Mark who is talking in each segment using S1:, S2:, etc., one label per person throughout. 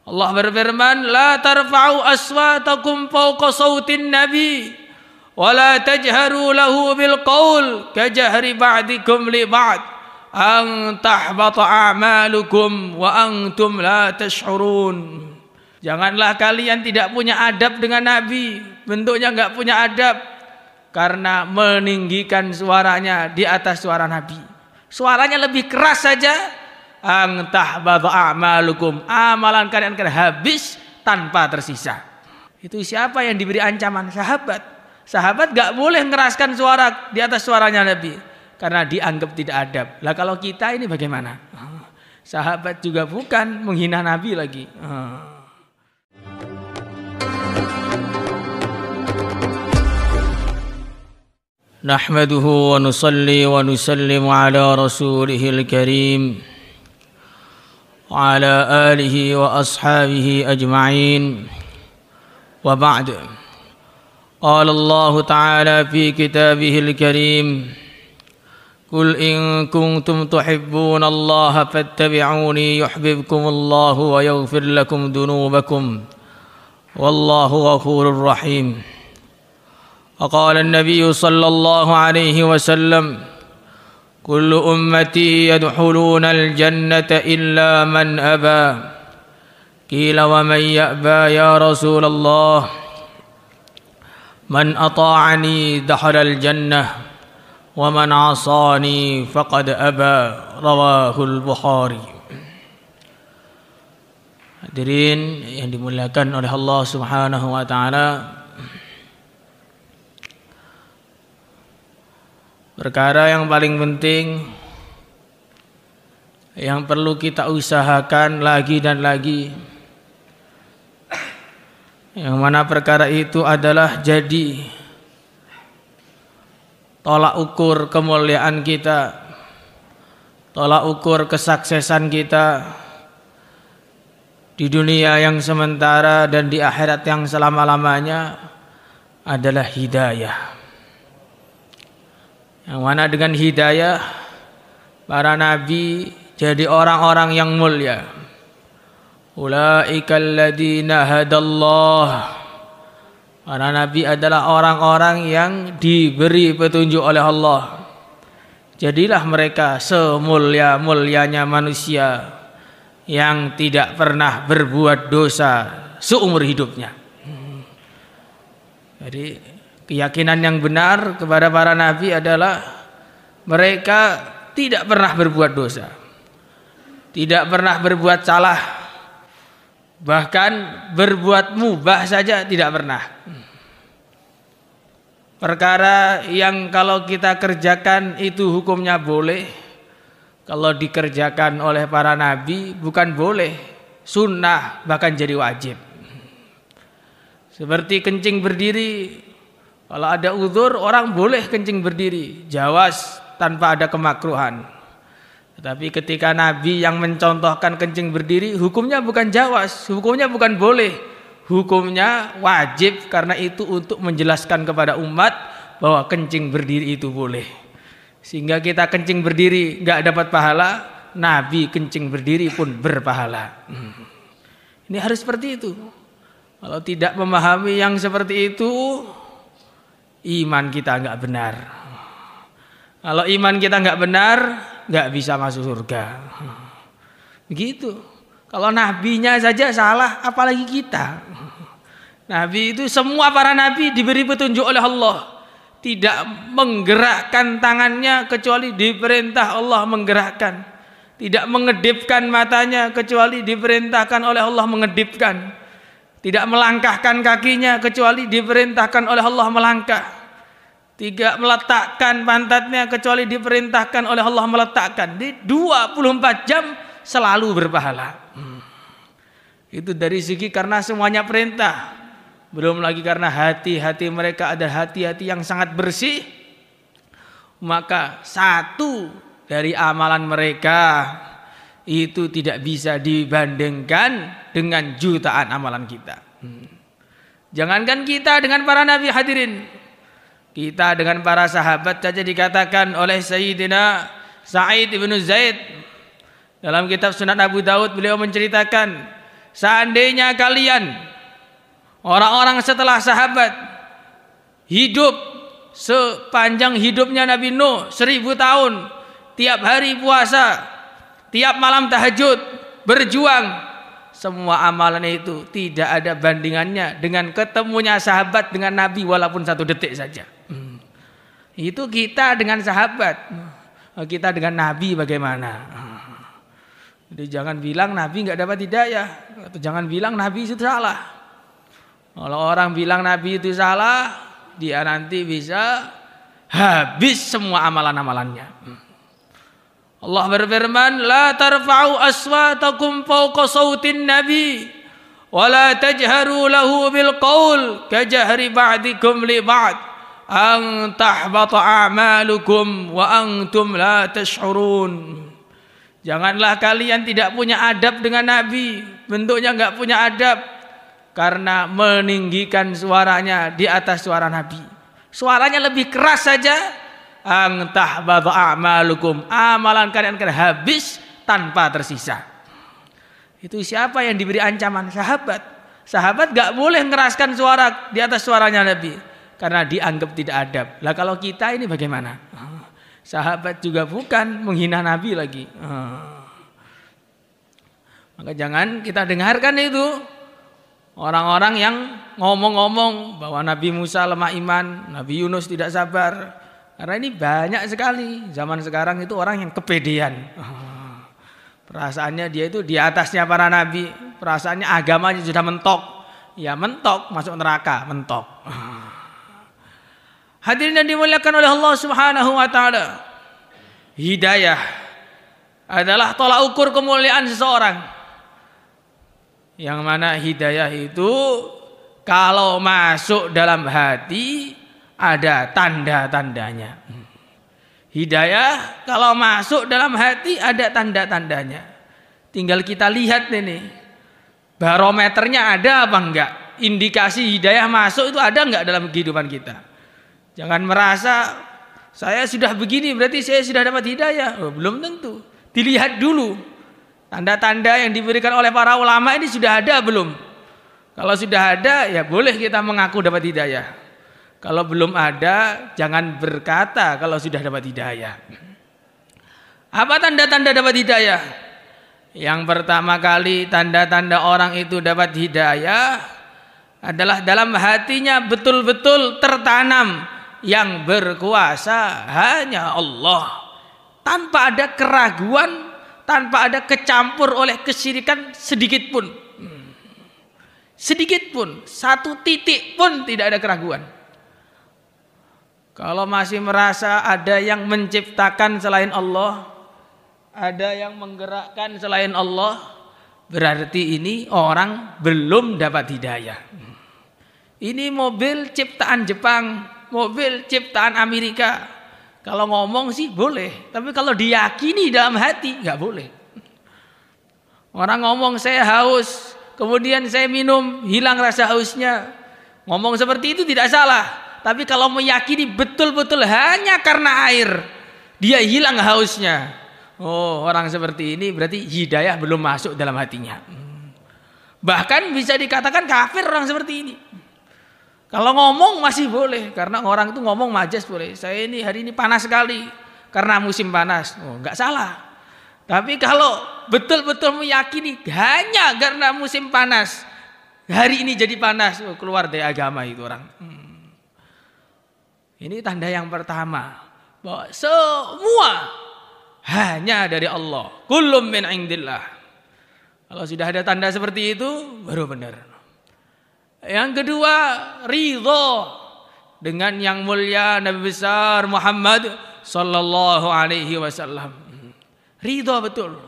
S1: Allah berfirman, la tarfa'u aswatakum fawqa sautin nabi wa la tajharu lahu bil qaul kajahri ba'dikum li ba'd an tahbata a'malukum wa antum la tash'urun. Janganlah kalian tidak punya adab dengan Nabi, bentuknya enggak punya adab karena meninggikan suaranya di atas suara Nabi. Suaranya lebih keras saja, ang tahbata a'malukum, amalan kalian akan habis tanpa tersisa. Itu siapa yang diberi ancaman? Sahabat. Sahabat gak boleh ngeraskan suara di atas suaranya Nabi karena dianggap tidak adab. Lah kalau kita ini bagaimana? Sahabat juga bukan, menghina Nabi lagi. Nahmaduhu wa nusalli wa nusallimu ala rasulihil karim wa ala alihi wa ashabihi ajma'in wa ba'd. Qala Allah ta'ala fi kitabihil karim, qul in kuntum tuhibbuna Allah fattabi'uni yuhibbukum Allah wa yaghfir lakum dhunubakum wallahu ghafurur rahim. وقال النبي صلى الله عليه وسلم كل أمتي يدخلون الجنة إلا من أبى قيل ومن يأبى يا رسول الله من أطاعني دخل الجنة ومن عصاني فقد أبى رواه البخاري. Hadirin yang dimuliakan oleh Allah Subhanahu wa taala, perkara yang paling penting yang perlu kita usahakan lagi dan lagi, yang mana perkara itu adalah jadi tolak ukur kemuliaan kita, tolak ukur kesuksesan kita di dunia yang sementara dan di akhirat yang selama-lamanya, adalah hidayah. Yang mana dengan hidayah para nabi jadi orang-orang yang mulia. Ulaikal ladzina hadallah. Para nabi adalah orang-orang yang diberi petunjuk oleh Allah. Jadilah mereka semulia-mulianya manusia yang tidak pernah berbuat dosa seumur hidupnya. Jadi keyakinan yang benar kepada para nabi adalah mereka tidak pernah berbuat dosa, tidak pernah berbuat salah, bahkan berbuat mubah saja tidak pernah. Perkara yang kalau kita kerjakan itu hukumnya boleh, kalau dikerjakan oleh para nabi bukan boleh, sunnah bahkan jadi wajib. Seperti kencing berdiri, kalau ada uzur orang boleh kencing berdiri, jawaz tanpa ada kemakruhan. Tetapi ketika Nabi yang mencontohkan kencing berdiri, hukumnya bukan jawaz, hukumnya bukan boleh, hukumnya wajib, karena itu untuk menjelaskan kepada umat bahwa kencing berdiri itu boleh. Sehingga kita kencing berdiri nggak dapat pahala, Nabi kencing berdiri pun berpahala. Ini harus seperti itu. Kalau tidak memahami yang seperti itu, iman kita nggak benar. Kalau iman kita nggak benar, nggak bisa masuk surga. Begitu. Kalau nabinya saja salah, apalagi kita. Nabi itu, semua para nabi diberi petunjuk oleh Allah, tidak menggerakkan tangannya kecuali diperintah Allah menggerakkan, tidak mengedipkan matanya kecuali diperintahkan oleh Allah mengedipkan, tidak melangkahkan kakinya kecuali diperintahkan oleh Allah melangkah, tidak meletakkan pantatnya kecuali diperintahkan oleh Allah meletakkan. Di 24 jam selalu berpahala. Itu dari segi karena semuanya perintah. Belum lagi karena hati-hati mereka ada hati-hati yang sangat bersih, maka satu dari amalan mereka itu tidak bisa dibandingkan dengan jutaan amalan kita. Jangankan kita dengan para nabi, hadirin, kita dengan para sahabat saja dikatakan oleh Sayyidina Sa'id ibn Zaid dalam kitab Sunan Abu Daud, beliau menceritakan seandainya kalian orang-orang setelah sahabat hidup sepanjang hidupnya Nabi Nuh 1000 tahun, tiap hari puasa, tiap malam tahajud, berjuang, semua amalan itu tidak ada bandingannya dengan ketemunya sahabat dengan Nabi walaupun 1 detik saja. Itu kita dengan sahabat, kita dengan Nabi bagaimana? Jadi jangan bilang Nabi nggak dapat hidayah, atau jangan bilang Nabi itu salah. Kalau orang bilang Nabi itu salah, dia nanti bisa habis semua amalan-amalannya. Allah berfirman, la tarfa'u aswatakum fawqa sautin nabi wa la tajharu lahu bil qaul kajahri ba'dikum li ba'd an tahbata a'malukum wa antum la tash'urun. Janganlah kalian tidak punya adab dengan Nabi, bentuknya enggak punya adab karena meninggikan suaranya di atas suara Nabi. Suaranya lebih keras saja, an tahbata a'malukum, amalan kalian akan habis tanpa tersisa. Itu siapa yang diberi ancaman? Sahabat. Sahabat enggak boleh ngeraskan suara di atas suaranya Nabi karena dianggap tidak adab. Lah kalau kita ini bagaimana? Sahabat juga bukan, menghina Nabi lagi. Maka jangan kita dengarkan itu orang-orang yang ngomong-ngomong bahwa Nabi Musa lemah iman, Nabi Yunus tidak sabar. Karena ini banyak sekali zaman sekarang itu orang yang kepedean. Perasaannya dia itu di atasnya para nabi, perasaannya agamanya sudah mentok. Ya mentok, masuk neraka, mentok. Hadirin yang dimuliakan oleh Allah Subhanahu wa taala. Hidayah adalah tolak ukur kemuliaan seseorang. Yang mana hidayah itu kalau masuk dalam hati ada tanda-tandanya. Hidayah kalau masuk dalam hati ada tanda-tandanya. Tinggal kita lihat ini. Barometernya ada apa enggak? Indikasi hidayah masuk itu ada enggak dalam kehidupan kita? Jangan merasa saya sudah begini berarti saya sudah dapat hidayah. Oh, belum tentu. Dilihat dulu. Tanda-tanda yang diberikan oleh para ulama ini sudah ada belum? Kalau sudah ada ya boleh kita mengaku dapat hidayah. Kalau belum ada jangan berkata kalau sudah dapat hidayah. Apa tanda-tanda dapat hidayah? Yang pertama kali tanda-tanda orang itu dapat hidayah adalah dalam hatinya betul-betul tertanam yang berkuasa hanya Allah, tanpa ada keraguan, tanpa ada kecampur oleh kesyirikan sedikit pun. Sedikit pun, 1 titik pun tidak ada keraguan. Kalau masih merasa ada yang menciptakan selain Allah, ada yang menggerakkan selain Allah, berarti ini orang belum dapat hidayah. Ini mobil ciptaan Jepang, mobil ciptaan Amerika. Kalau ngomong sih boleh, tapi kalau diyakini dalam hati nggak boleh. Orang ngomong saya haus, kemudian saya minum, hilang rasa hausnya. Ngomong seperti itu tidak salah, tapi kalau meyakini betul-betul hanya karena air dia hilang hausnya, oh orang seperti ini berarti hidayah belum masuk dalam hatinya. Bahkan bisa dikatakan kafir orang seperti ini. Kalau ngomong masih boleh, karena orang itu ngomong majas boleh. Saya ini hari ini panas sekali karena musim panas. Oh, enggak salah. Tapi kalau betul-betul meyakini hanya karena musim panas, hari ini jadi panas, oh, keluar dari agama itu orang. Ini tanda yang pertama, bahwa semua hanya dari Allah. Kullum min indillah. Kalau sudah ada tanda seperti itu, baru benar. Yang kedua, ridho dengan yang mulia Nabi besar Muhammad sallallahu alaihi wasallam. Ridho betul.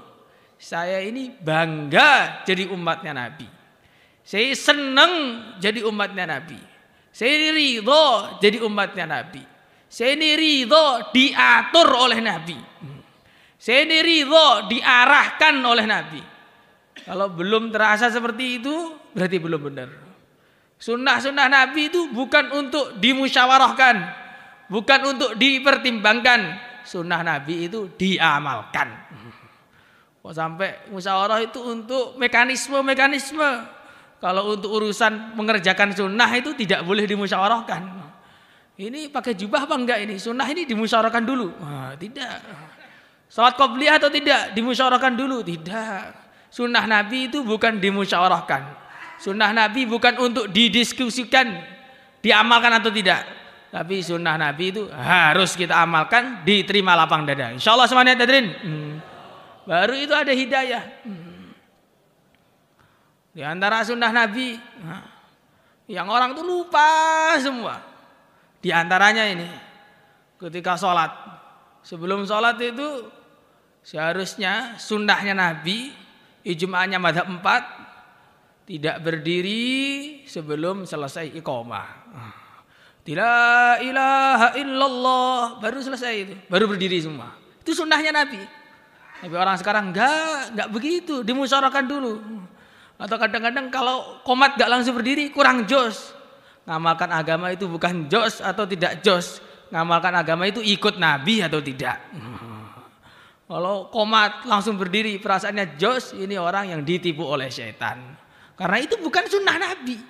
S1: Saya ini bangga jadi umatnya Nabi. Saya senang jadi umatnya Nabi. Saya ini ridho jadi umatnya Nabi. Saya ini ridho diatur oleh Nabi. Saya ini ridho diarahkan oleh Nabi. Kalau belum terasa seperti itu, berarti belum benar. Sunnah-sunnah Nabi itu bukan untuk dimusyawarahkan, bukan untuk dipertimbangkan. Sunnah Nabi itu diamalkan. Kok sampai musyawarah itu untuk mekanisme. Kalau untuk urusan mengerjakan sunnah itu tidak boleh dimusyawarahkan. Ini pakai jubah apa enggak ini? Sunnah ini dimusyawarahkan dulu. Tidak. Salat qobliyah atau tidak? Dimusyawarahkan dulu. Tidak. Sunnah Nabi itu bukan dimusyawarahkan. Sunnah Nabi bukan untuk didiskusikan, diamalkan atau tidak. Tapi sunnah Nabi itu harus kita amalkan, diterima lapang dada. Insya Allah semuanya hadirin. Baru itu ada hidayah. Di antara sunnah Nabi yang orang itu lupa semua. Di antaranya ini, ketika sholat. Sebelum sholat itu seharusnya sunnahnya Nabi, ijma'nya mazhab 4, tidak berdiri sebelum selesai iqamah. La ilaha illallah, baru selesai itu, baru berdiri semua. Itu sunnahnya Nabi. Tapi orang sekarang enggak begitu, dimusyawarahkan dulu. Atau kadang-kadang kalau qomat enggak langsung berdiri, kurang jos. Ngamalkan agama itu bukan jos atau tidak jos. Ngamalkan agama itu ikut Nabi atau tidak. Kalau qomat langsung berdiri, perasaannya jos, ini orang yang ditipu oleh setan. Karena itu bukan sunnah Nabi.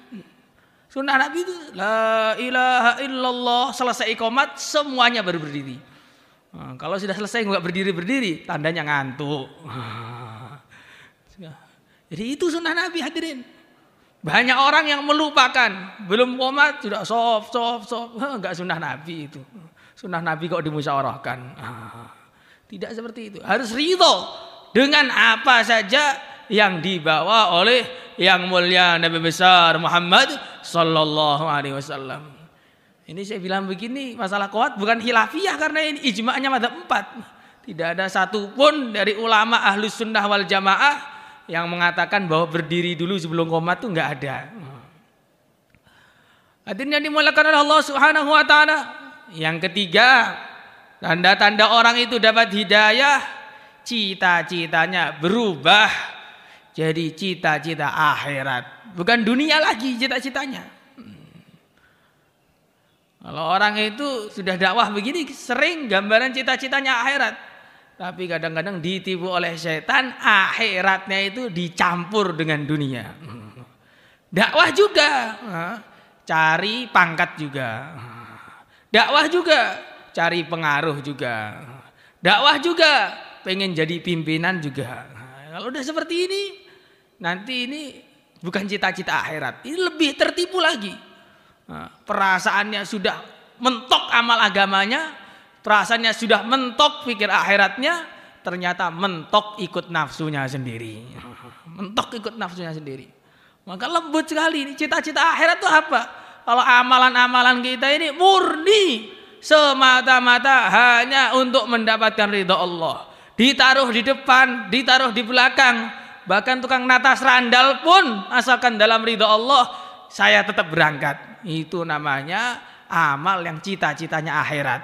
S1: Sunnah Nabi itu la ilaha illallah, selesai qomat semuanya baru berdiri. Kalau sudah selesai nggak berdiri, tandanya ngantuk. Jadi itu sunnah Nabi hadirin. Banyak orang yang melupakan, belum qomat sudah sof. Enggak sunnah Nabi itu. Sunnah Nabi kok dimusyawarahkan. Tidak seperti itu. Harus ridho dengan apa saja yang dibawa oleh yang mulia Nabi besar Muhammad sallallahu alaihi wasallam. Ini saya bilang begini, masalah qomat bukan khilafiyah karena ini ijma'nya mazhab 4. Tidak ada satupun dari ulama ahlus sunnah wal jamaah yang mengatakan bahwa berdiri dulu sebelum qomat itu enggak ada. Hadirin yang dimuliakan oleh Allah Subhanahu wa taala. Yang ketiga, tanda-tanda orang itu dapat hidayah, cita-citanya berubah jadi cita-cita akhirat, bukan dunia lagi cita-citanya. Kalau orang itu sudah dakwah begini sering gambaran cita-citanya akhirat. Tapi kadang-kadang ditipu oleh setan, akhiratnya itu dicampur dengan dunia. Dakwah juga, cari pangkat juga. Dakwah juga, cari pengaruh juga. Dakwah juga, pengen jadi pimpinan juga. Kalau udah seperti ini, nanti ini bukan cita-cita akhirat. Ini lebih tertipu lagi. Perasaannya sudah mentok amal agamanya, perasaannya sudah mentok pikir akhiratnya, ternyata mentok ikut nafsunya sendiri. Mentok ikut nafsunya sendiri. Maka lembut sekali ini cita-cita akhirat itu apa? Kalau amalan-amalan kita ini murni semata-mata hanya untuk mendapatkan ridha Allah. Ditaruh di depan, ditaruh di belakang, bahkan tukang nata serandal pun asalkan dalam ridha Allah, saya tetap berangkat. Itu namanya amal yang cita-citanya akhirat.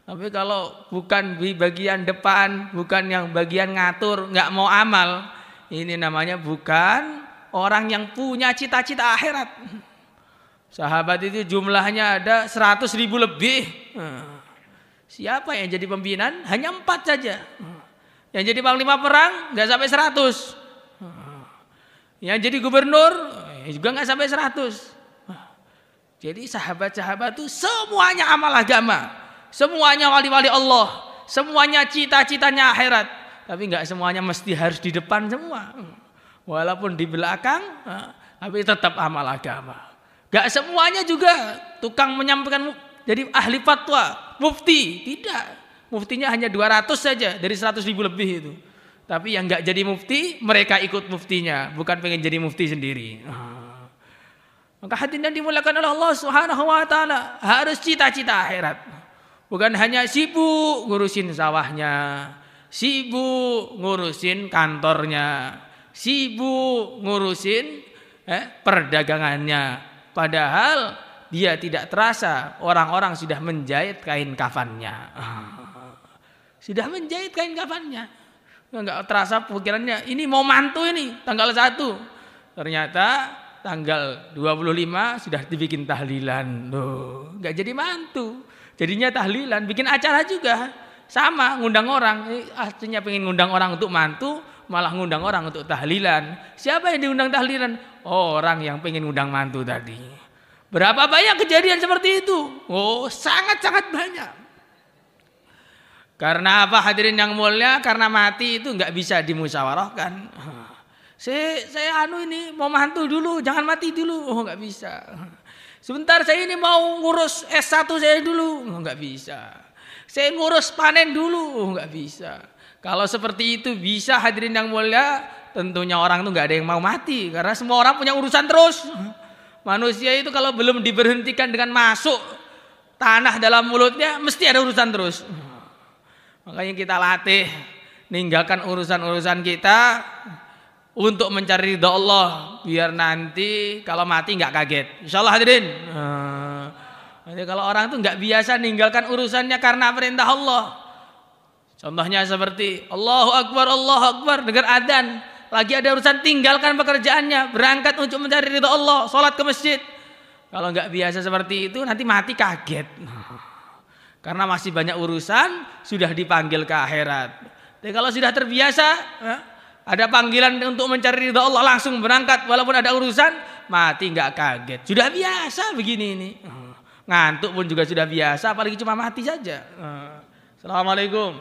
S1: Tapi kalau bukan di bagian depan, bukan yang bagian ngatur, nggak mau amal, ini namanya bukan orang yang punya cita-cita akhirat. Sahabat itu jumlahnya ada 100.000 lebih. Siapa yang jadi pimpinan? Hanya 4 saja. Yang jadi panglima perang nggak sampai 100. Yang jadi gubernur juga nggak sampai 100. Jadi sahabat-sahabat itu semuanya amal agama, semuanya wali-wali Allah, semuanya cita-citanya akhirat. Tapi nggak semuanya mesti harus di depan semua. Walaupun di belakang, tapi tetap amal agama. Nggak semuanya juga tukang menyampaikan jadi ahli fatwa, mufti, tidak. Muftinya hanya 200 saja dari 100.000 lebih itu. Tapi yang nggak jadi mufti, mereka ikut muftinya, bukan pengen jadi mufti sendiri. Maka hadirin yang dimuliakan oleh Allah Subhanahu wa taala, harus cita-cita akhirat. Bukan hanya sibuk ngurusin sawahnya, sibuk ngurusin kantornya, sibuk ngurusin perdagangannya. Padahal dia tidak terasa orang-orang sudah menjahit kain kafannya. Sudah menjahit kain kafannya. Enggak terasa pikirannya, ini mau mantu ini tanggal 1. Ternyata tanggal 25 sudah dibikin tahlilan. Loh, enggak jadi mantu. Jadinya tahlilan, bikin acara juga. sama ngundang orang. Artinya pengen ngundang orang untuk mantu, malah ngundang orang untuk tahlilan. Siapa yang diundang tahlilan? Orang yang pengen ngundang mantu tadi. Berapa banyak kejadian seperti itu? Oh, sangat-sangat banyak. Karena apa hadirin yang mulia? Karena mati itu nggak bisa dimusyawarahkan. Saya ini mau mantu dulu, jangan mati dulu. Oh, nggak bisa. Sebentar saya ini mau ngurus S1 saya dulu. Oh, nggak bisa. Saya ngurus panen dulu. Oh, nggak bisa. Kalau seperti itu bisa hadirin yang mulia, tentunya orang itu nggak ada yang mau mati. Karena semua orang punya urusan terus. Manusia itu kalau belum diberhentikan dengan masuk tanah dalam mulutnya, mesti ada urusan terus. Makanya kita latih, ninggalkan urusan-urusan kita untuk mencari ridha Allah, biar nanti kalau mati nggak kaget. Insyaallah hadirin. Jadi kalau orang itu nggak biasa ninggalkan urusannya karena perintah Allah. Contohnya seperti Allahu Akbar, dengar adzan, lagi ada urusan tinggalkan pekerjaannya, berangkat untuk mencari ridha Allah, sholat ke masjid. Kalau nggak biasa seperti itu nanti mati kaget. Karena masih banyak urusan, sudah dipanggil ke akhirat. Tapi kalau sudah terbiasa, ada panggilan untuk mencari ridha Allah, langsung berangkat walaupun ada urusan, mati nggak kaget. Sudah biasa begini ini. Ngantuk pun juga sudah biasa, apalagi cuma mati saja. Assalamualaikum.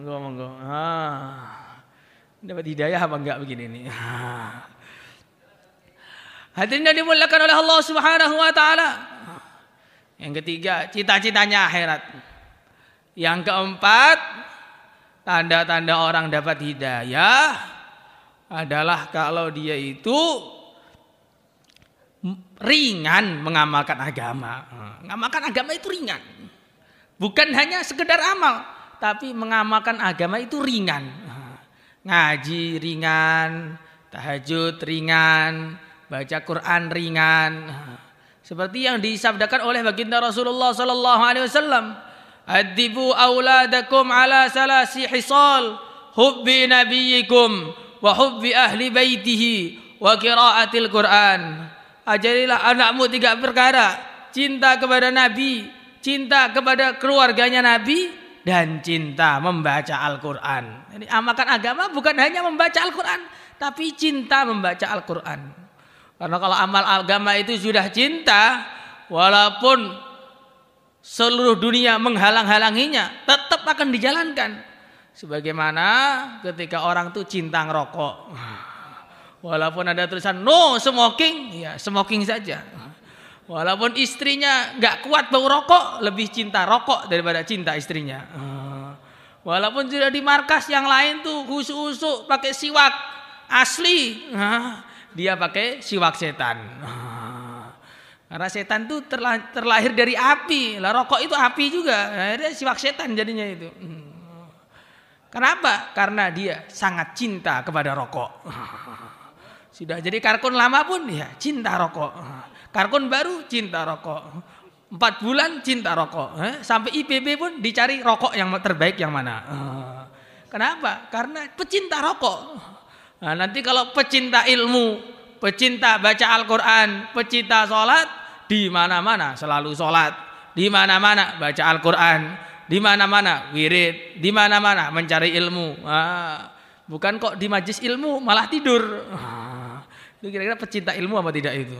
S1: Monggo. Dapat hidayah apa enggak begini nih? Hadirin yang dimuliakan oleh Allah Subhanahu wa taala. Yang ketiga, cita-citanya akhirat. Yang keempat, tanda-tanda orang dapat hidayah adalah kalau dia itu ringan mengamalkan agama. Mengamalkan agama itu ringan. Bukan hanya sekedar amal, tapi mengamalkan agama itu ringan. Ngaji ringan, tahajud ringan, baca Quran ringan. Seperti yang disabdakan oleh baginda Rasulullah sallallahu alaihi wasallam, "Adibu auladakum ala salasi hisal, hubbi nabiyyikum wa hubbi ahli baitihi wa qiraatil Quran." Ajarilah anakmu 3 perkara: cinta kepada Nabi, cinta kepada keluarganya Nabi, dan cinta membaca Al-Quran. Jadi amalkan agama bukan hanya membaca Al-Quran, tapi cinta membaca Al-Quran. Karena kalau amal agama itu sudah cinta, walaupun seluruh dunia menghalang-halanginya, tetap akan dijalankan. Sebagaimana ketika orang tuh cinta ngerokok, walaupun ada tulisan no smoking, ya smoking saja. Walaupun istrinya nggak kuat bau rokok, lebih cinta rokok daripada cinta istrinya. Walaupun sudah di markas yang lain tuh usuk-usuk pakai siwak asli, dia pakai siwak setan. Karena setan tuh terlahir dari api, lah rokok itu api juga, akhirnya siwak setan jadinya itu. Kenapa? Karena dia sangat cinta kepada rokok. Sudah jadi karkun lama pun ya cinta rokok. Karkun baru cinta rokok. 4 bulan cinta rokok. Sampai IPB pun dicari rokok yang terbaik yang mana. Kenapa? Karena pecinta rokok. Nah, nanti kalau pecinta ilmu, pecinta baca Al-Quran, pecinta sholat, di mana-mana selalu sholat, di mana-mana baca Al-Quran, di mana-mana wirid, di mana-mana mencari ilmu. Bukan kok di majlis ilmu malah tidur. Itu kira-kira pecinta ilmu apa tidak itu?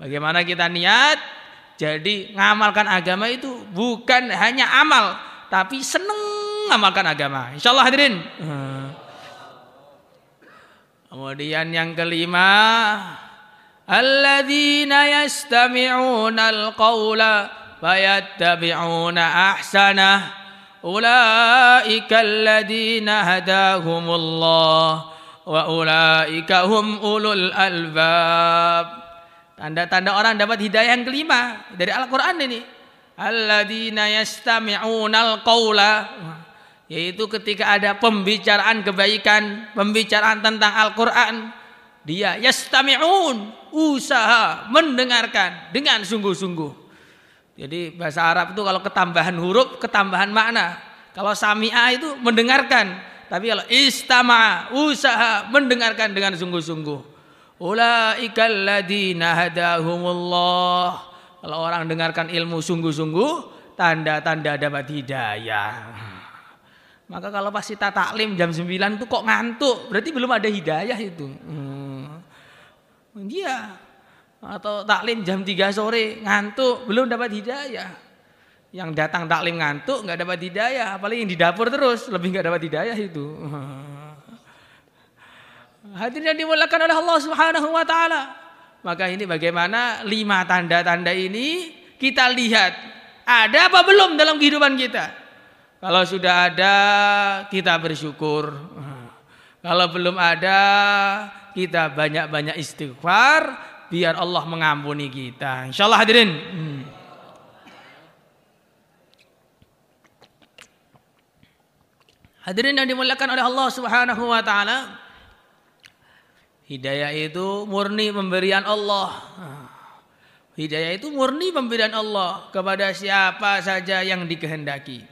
S1: Bagaimana kita niat? Jadi ngamalkan agama itu bukan hanya amal, tapi seneng ngamalkan agama. Insyaallah hadirin. Kemudian yang kelima, alladzina yastami'una al-qawla fayattabi'una ahsanah, ulaika alladzina hadahumullah wa ulaika hum ulul albab. Tanda-tanda orang dapat hidayah yang kelima dari Al-Quran ini, alladzina yastami'unal qawla, yaitu ketika ada pembicaraan kebaikan, pembicaraan tentang Al-Quran, dia yastami'un, usaha mendengarkan dengan sungguh-sungguh. Jadi bahasa Arab itu kalau ketambahan huruf, ketambahan makna. Kalau sami'a itu mendengarkan, tapi kalau istama'a, usaha mendengarkan dengan sungguh-sungguh. Ulaika alladzina hadahumullah Kalau orang dengarkan ilmu sungguh-sungguh, tanda-tanda dapat hidayah. Maka kalau pas kita taklim jam 9 itu kok ngantuk, berarti belum ada hidayah itu. Iya. Atau taklim jam 3 sore ngantuk, belum dapat hidayah. Yang datang taklim ngantuk nggak dapat hidayah, apalagi yang di dapur terus lebih nggak dapat hidayah itu. Hadirin yang dimuliakan oleh Allah Subhanahu wa taala. Maka ini bagaimana 5 tanda-tanda ini kita lihat ada apa belum dalam kehidupan kita. Kalau sudah ada kita bersyukur. Kalau belum ada kita banyak-banyak istighfar biar Allah mengampuni kita. Insyaallah hadirin. Hadirin yang dimuliakan oleh Allah Subhanahu wa taala. Hidayah itu murni pemberian Allah. Hidayah itu murni pemberian Allah kepada siapa saja yang dikehendaki.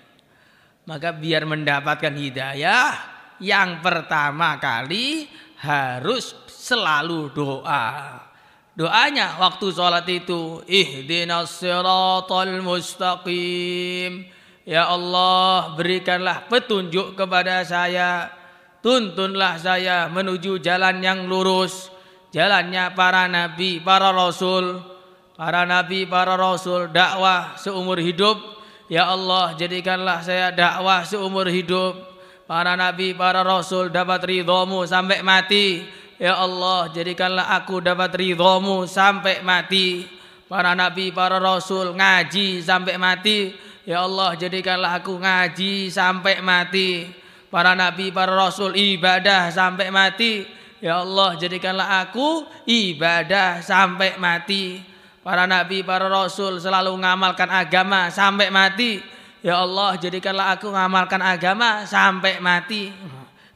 S1: Maka biar mendapatkan hidayah, yang pertama kali harus selalu doa. Doanya waktu sholat itu, ihdinas siratal mustaqim. Ya Allah, berikanlah petunjuk kepada saya. Tuntunlah saya menuju jalan yang lurus, jalannya para nabi, para rasul. Para nabi, para rasul dakwah seumur hidup. Ya Allah, jadikanlah saya dakwah seumur hidup. Para nabi, para rasul dapat ridhamu sampai mati. Ya Allah, jadikanlah aku dapat ridhamu sampai mati. Para nabi, para rasul ngaji sampai mati. Ya Allah, jadikanlah aku ngaji sampai mati. Para nabi, para rasul ibadah sampai mati. Ya Allah, jadikanlah aku ibadah sampai mati. Para nabi, para rasul selalu mengamalkan agama sampai mati. Ya Allah, jadikanlah aku mengamalkan agama sampai mati.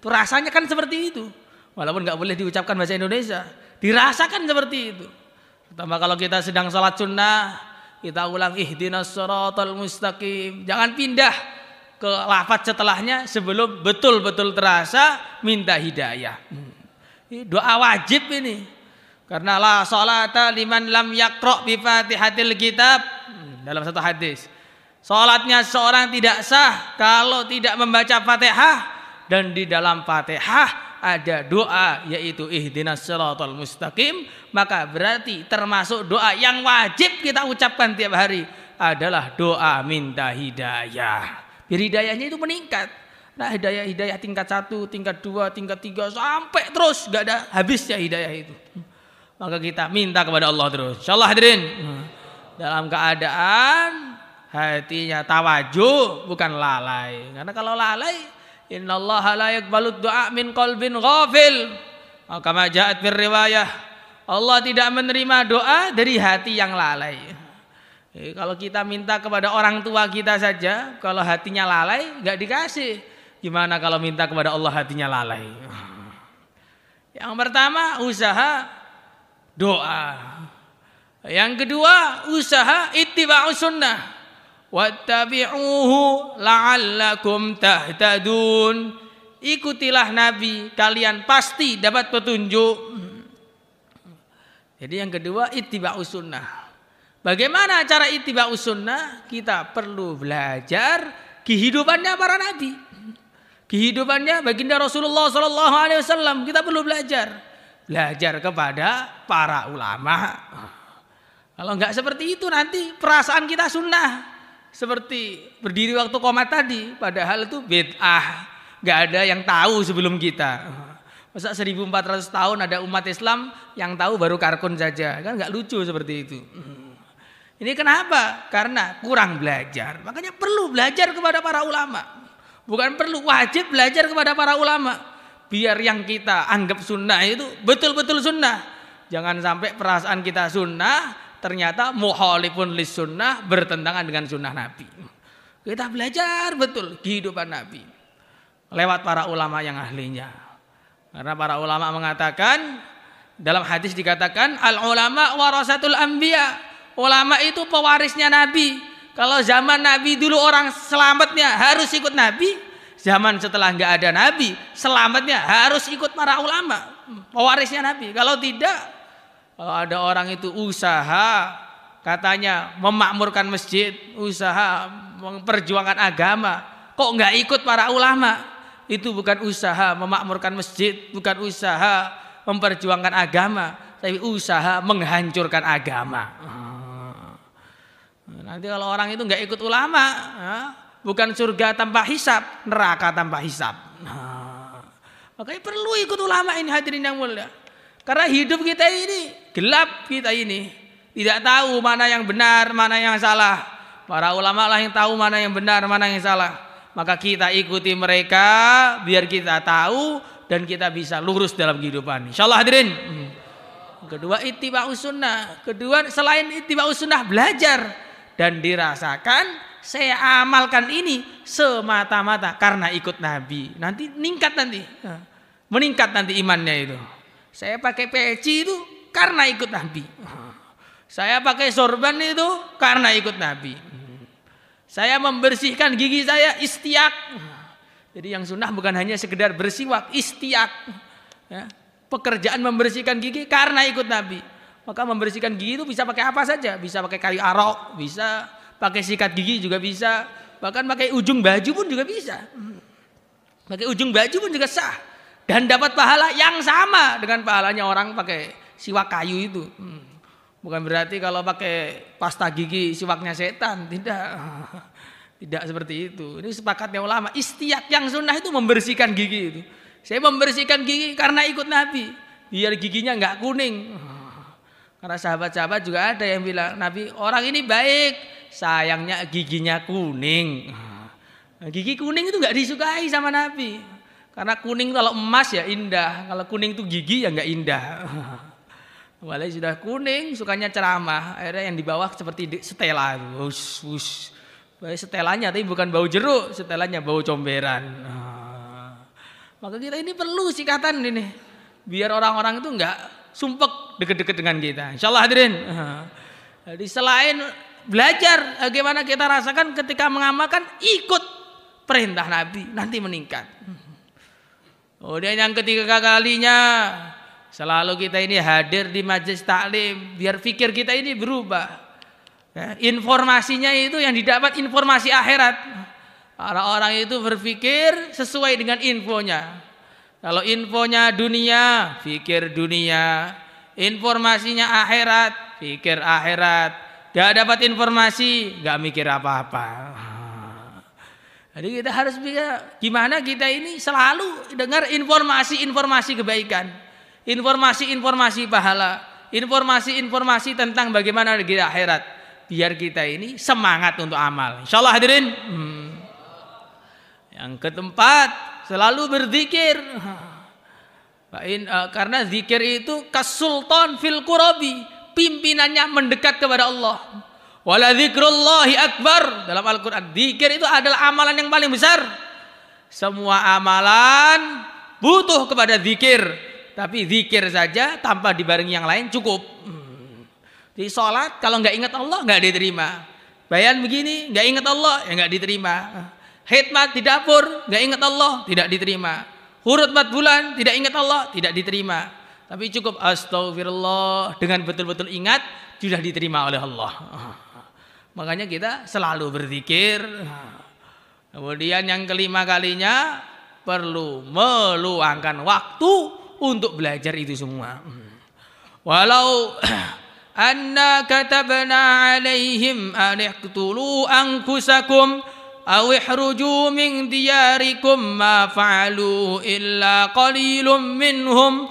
S1: Itu rasanya kan seperti itu. Walaupun nggak boleh diucapkan bahasa Indonesia, dirasakan seperti itu. Pertama kalau kita sedang salat sunnah, kita ulang ihdinas siratal mustaqim. Jangan pindah ke lafaz setelahnya sebelum betul-betul terasa minta hidayah. Ini doa wajib ini. Karena la sholata liman lam yaqra' bi Fatihatil Kitab. Dalam satu hadis, salatnya seorang tidak sah kalau tidak membaca Fatihah, dan di dalam Fatihah ada doa yaitu ihdinas siratal mustaqim, maka berarti termasuk doa yang wajib kita ucapkan tiap hari adalah doa minta hidayah. Biar hidayahnya itu meningkat. Nah, hidayah tingkat 1, tingkat 2, tingkat 3 sampai terus gak ada habisnya hidayah itu. Maka kita minta kepada Allah terus. Insyaallah hadirin. Dalam keadaan hatinya tawajuh, bukan lalai. Karena kalau lalai, innallaha la yaqbalu du'a min qalbin ghafil. Kama ja'at fir riwayah, Allah tidak menerima doa dari hati yang lalai. Kalau kita minta kepada orang tua kita saja, kalau hatinya lalai nggak dikasih. Gimana kalau minta kepada Allah hatinya lalai? Yang pertama usaha doa. Yang kedua usaha ittiba'us sunnah. Wattabi'uhu la'allakum tahtadun. Ikutilah Nabi, kalian pasti dapat petunjuk. Jadi yang kedua ittiba'us sunnah. Bagaimana cara ittiba'us sunnah? Kita perlu belajar kehidupannya para nabi. Kehidupannya baginda Rasulullah SAW. Kita perlu belajar kepada para ulama. Kalau enggak seperti itu nanti perasaan kita sunnah. Seperti berdiri waktu qomat tadi. Padahal itu bid'ah. Enggak ada yang tahu sebelum kita. Masa 1400 tahun ada umat Islam yang tahu baru Karkun saja. Kan enggak lucu seperti itu. Ini kenapa? Karena kurang belajar. Makanya perlu belajar kepada para ulama. Bukan perlu, wajib belajar kepada para ulama. Biar yang kita anggap sunnah itu betul-betul sunnah. Jangan sampai perasaan kita sunnah, ternyata mukhalifun lis sunnah, bertentangan dengan sunnah Nabi. Kita belajar betul kehidupan Nabi lewat para ulama yang ahlinya. Karena para ulama mengatakan, dalam hadis dikatakan, al ulama warasatul anbiya. Ulama itu pewarisnya Nabi. Kalau zaman Nabi dulu orang selamatnya harus ikut Nabi, zaman setelah nggak ada Nabi, selamatnya harus ikut para ulama, pewarisnya Nabi. Kalau tidak, kalau ada orang itu usaha katanya memakmurkan masjid, usaha memperjuangkan agama, kok nggak ikut para ulama? Itu bukan usaha memakmurkan masjid, bukan usaha memperjuangkan agama, tapi usaha menghancurkan agama. Nanti kalau orang itu nggak ikut ulama, bukan surga tanpa hisab, neraka tanpa hisab. Makanya perlu ikut ulama ini, hadirin yang mulia. Karena hidup kita ini gelap, kita ini tidak tahu mana yang benar, mana yang salah. Para ulama lah yang tahu mana yang benar, mana yang salah. Maka kita ikuti mereka biar kita tahu dan kita bisa lurus dalam kehidupan. Insyaallah hadirin. Kedua, ittiba'us sunnah. Kedua, selain ittiba'us sunnah, belajar dan dirasakan. Saya amalkan ini semata-mata karena ikut Nabi. Nanti meningkat nanti imannya itu. Saya pakai peci itu karena ikut Nabi. Saya pakai sorban itu karena ikut Nabi. Saya membersihkan gigi saya istiak. Jadi yang sunnah bukan hanya sekedar bersiwak, istiak. Ya. Pekerjaan membersihkan gigi karena ikut Nabi. Maka membersihkan gigi itu bisa pakai apa saja. Bisa pakai kayu arok, bisa pakai sikat gigi juga bisa. Bahkan pakai ujung baju pun juga bisa. Pakai ujung baju pun juga sah. Dan dapat pahala yang sama dengan pahalanya orang pakai siwak kayu itu. Bukan berarti kalau pakai pasta gigi siwaknya setan, tidak. Tidak seperti itu. Ini sepakatnya ulama. Istiak yang sunnah itu membersihkan gigi itu. Saya membersihkan gigi karena ikut Nabi, biar giginya nggak kuning. Karena sahabat-sahabat juga ada yang bilang, Nabi, orang ini baik, sayangnya giginya kuning. Gigi kuning itu nggak disukai sama Nabi. Karena kuning kalau emas ya indah, kalau kuning itu gigi ya nggak indah. Walau sudah kuning, sukanya ceramah. Akhirnya yang di bawah seperti setela, wush. Setelanya tapi bukan bau jeruk, setelanya bau comberan. Maka kita ini perlu sikatan ini, biar orang-orang itu nggak sumpek deket-deket dengan kita. Insyaallah hadirin. Jadi selain belajar bagaimana kita rasakan ketika mengamalkan, ikut perintah Nabi, nanti meningkat. Kemudian yang ketiga kalinya, selalu kita ini hadir di majelis taklim, biar fikir kita ini berubah. Ya, informasinya itu yang didapat informasi akhirat. Orang-orang itu berpikir sesuai dengan infonya. Kalau infonya dunia, fikir dunia. Informasinya akhirat, fikir akhirat. Gak dapat informasi, gak mikir apa-apa. Jadi kita harus bisa gimana kita ini selalu dengar informasi-informasi kebaikan, informasi-informasi pahala, informasi-informasi tentang bagaimana negeri akhirat, biar kita ini semangat untuk amal. Insyaallah hadirin. Yang keempat, selalu berzikir. Karena zikir itu kasultan fil qurabi, pimpinannya mendekat kepada Allah. Wala dzikrullahi akbar. Dalam Al-Quran, zikir itu adalah amalan yang paling besar. Semua amalan butuh kepada zikir, tapi zikir saja tanpa dibarengi yang lain cukup. Di sholat kalau nggak ingat Allah nggak diterima. Bayan begini nggak ingat Allah ya nggak diterima. Khidmat di dapur nggak ingat Allah tidak diterima. Hurut 4 bulan tidak ingat Allah tidak diterima. Tapi cukup astagfirullah dengan betul-betul ingat sudah diterima oleh Allah. Makanya kita selalu berzikir. Kemudian yang kelima kalinya, perlu meluangkan waktu untuk belajar itu semua. Walau anna katabna alaihim an iqtulu anfusakum aw ihruju min diyarikum ma fa'alu illa qalilum minhum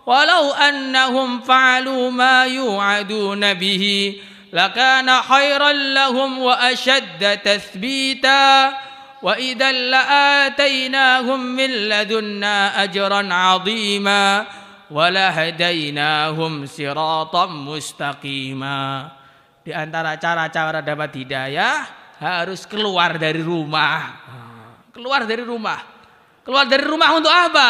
S1: walau annahum fa'alu ma yu'aduna bihi lakana khairan lahum wa ashadda tathbita wa idzal la'atainahum min ladunna ajran 'azima wa lahadainahum siratan mustaqima. Di antara cara-cara dapat hidayah harus keluar dari rumah. Keluar dari rumah. Keluar dari rumah untuk apa?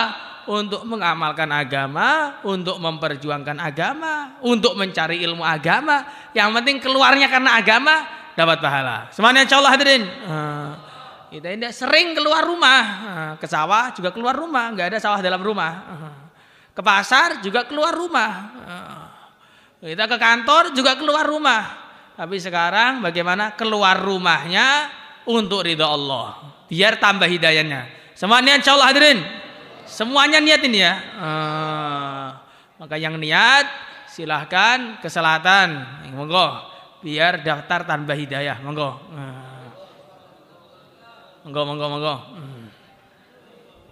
S1: Untuk mengamalkan agama, untuk memperjuangkan agama, untuk mencari ilmu agama. Yang penting keluarnya karena agama, dapat pahala. Semuanya insyaallah hadirin. Kita ini sering keluar rumah. Ke sawah juga keluar rumah, nggak ada sawah dalam rumah. Ke pasar juga keluar rumah. Kita ke kantor juga keluar rumah. Tapi sekarang bagaimana keluar rumahnya untuk ridha Allah, biar tambah hidayahnya. Semuanya insya Allah hadirin, semuanya niat ini ya. Maka yang niat silahkan ke selatan, monggo, biar daftar tambah hidayah, monggo. Monggo.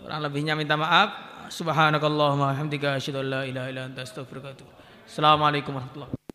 S1: Kurang lebihnya minta maaf. Subhanakallahumma wa bihamdika asyhadu an la ilaha illa anta astaghfiruka wa atubu ilaik. Assalamualaikum warahmatullahi wabarakatuh.